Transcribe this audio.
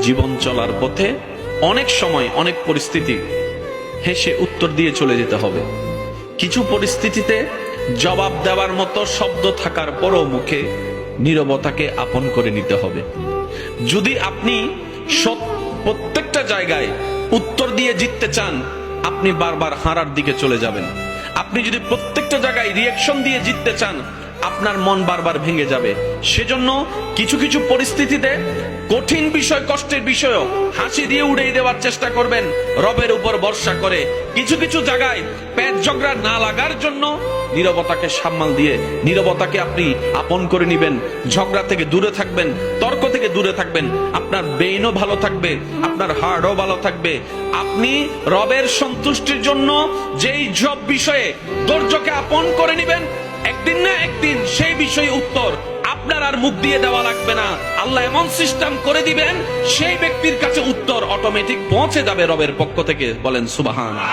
জীবন চলার পথে অনেক সময় অনেক পরিস্থিতি হেসে উত্তর দিয়ে চলে যেতে হবে। কিছু পরিস্থিতিতে জবাব দেওয়ার মতো শব্দ থাকার পরও মুখে নীরবতাকে আপন করে নিতে হবে। যদি আপনি প্রত্যেকটা জায়গায় উত্তর দিয়ে জিততে চান, আপনি বারবার হারার দিকে চলে যাবেন। আপনি যদি প্রত্যেকটা জায়গায় রিয়াকশন দিয়ে জিততে চান, আপনার মন বারবার ভেঙে যাবে। সেজন্য কিছু কিছু পরিস্থিতিতে কঠিন বিষয়, কষ্টের বিষয়ও হাসি দিয়ে উড়িয়ে দেওয়ার চেষ্টা করবেন রবের উপর ভরসা করে। কিছু কিছু জায়গায় পেট ঝগড়া না লাগার জন্য নীরবতাকে সামাল দিয়ে নীরবতাকে আপনি আপন করে নেবেন। ঝগড়া থেকে দূরে থাকবেন, তর্ক থেকে দূরে থাকবেন। আপনার ব্রেইনও ভালো থাকবে, আপনার হার্টও ভালো থাকবে। আপনি রবের সন্তুষ্টির জন্য যেই সব বিষয়ে ধৈর্যকে আপন করে নেবেন, একদিন না একদিন সেই বিষয়ে উত্তর আপনার আর মুখ দিয়ে দেওয়া লাগবে না। আল্লাহ এমন সিস্টেম করে দিবেন, সেই ব্যক্তির কাছে উত্তর অটোমেটিক পৌঁছে যাবে রবের পক্ষ থেকে। বলেন সুবহানাল্লাহ।